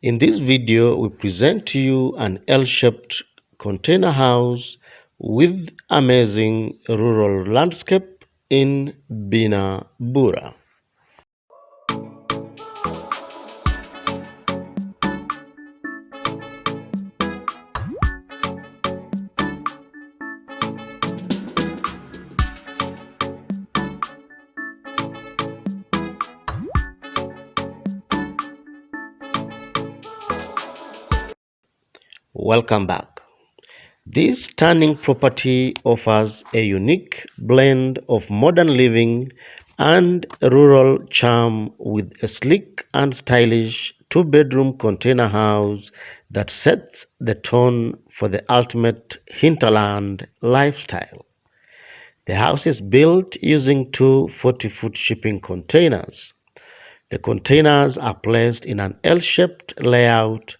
In this video, we present to you an L-shaped container house with amazing rural landscape in Binna, Burra. Welcome back. This stunning property offers a unique blend of modern living and rural charm with a sleek and stylish two-bedroom container house that sets the tone for the ultimate hinterland lifestyle. The house is built using two 40-foot shipping containers. The containers are placed in an L-shaped layout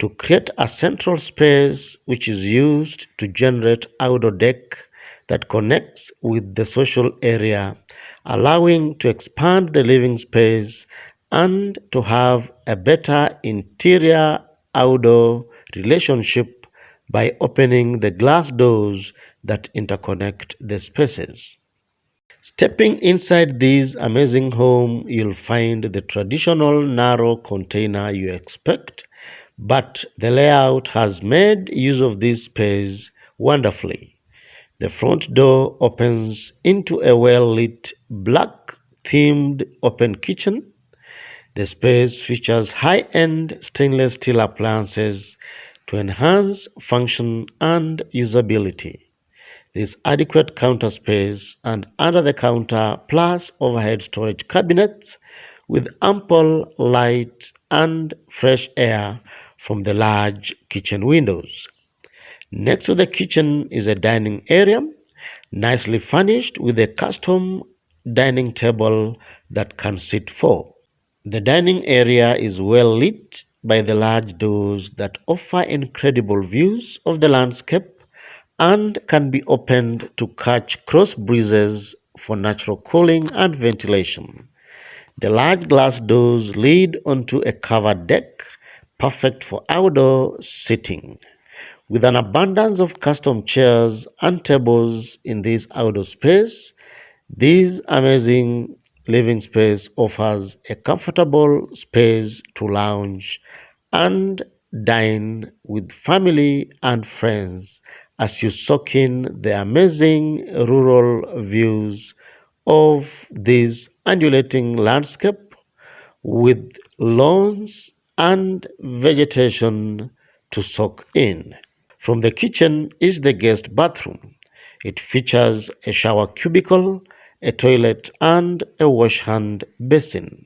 to create a central space which is used to generate outdoor deck that connects with the social area, allowing to expand the living space and to have a better interior outdoor relationship by opening the glass doors that interconnect the spaces. Stepping inside this amazing home, you'll find the traditional narrow container you expect, but the layout has made use of this space wonderfully. The front door opens into a well-lit black themed open kitchen. The space features high-end stainless steel appliances to enhance function and usability. There's adequate counter space and under the counter plus overhead storage cabinets with ample light and fresh air from the large kitchen windows. Next to the kitchen is a dining area, nicely furnished with a custom dining table that can seat four. The dining area is well lit by the large doors that offer incredible views of the landscape and can be opened to catch cross breezes for natural cooling and ventilation. The large glass doors lead onto a covered deck, perfect for outdoor seating. With an abundance of custom chairs and tables in this outdoor space, this amazing living space offers a comfortable space to lounge and dine with family and friends as you soak in the amazing rural views of this undulating landscape with lawns and vegetation to soak in. From the kitchen is the guest bathroom. It features a shower cubicle, a toilet, and a wash hand basin.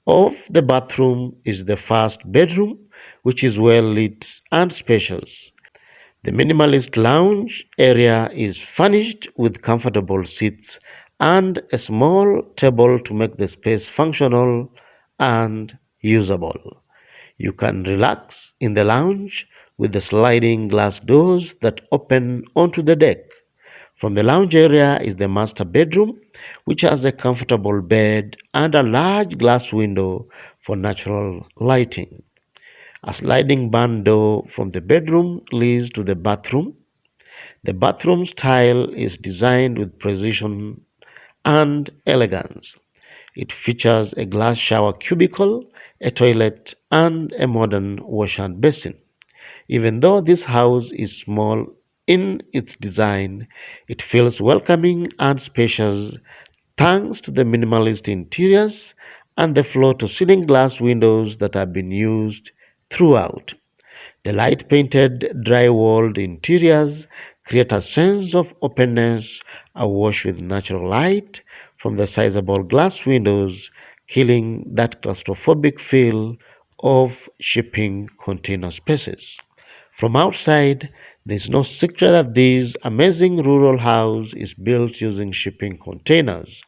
Off the bathroom is the first bedroom, which is well lit and spacious. The minimalist lounge area is furnished with comfortable seats and a small table to make the space functional and usable. You can relax in the lounge with the sliding glass doors that open onto the deck. From the lounge area is the master bedroom, which has a comfortable bed and a large glass window for natural lighting. A sliding barn door from the bedroom leads to the bathroom. The bathroom style is designed with precision and elegance. It features a glass shower cubicle, a toilet, and a modern wash and basin. Even though this house is small in its design, it feels welcoming and spacious thanks to the minimalist interiors and the floor to ceiling glass windows that have been used throughout. The light painted drywalled interiors create a sense of openness awash with natural light from the sizable glass windows, killing that claustrophobic feel of shipping container spaces. From outside, there's no secret that this amazing rural house is built using shipping containers.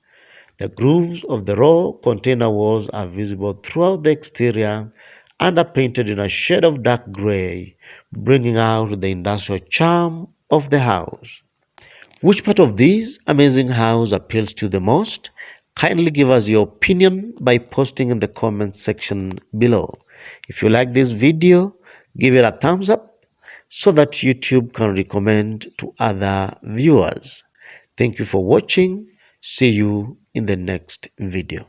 The grooves of the raw container walls are visible throughout the exterior and are painted in a shade of dark gray, bringing out the industrial charm of the house. Which part of this amazing house appeals to you the most? Kindly give us your opinion by posting in the comment section below. If you like this video, give it a thumbs up so that YouTube can recommend to other viewers. Thank you for watching. See you in the next video.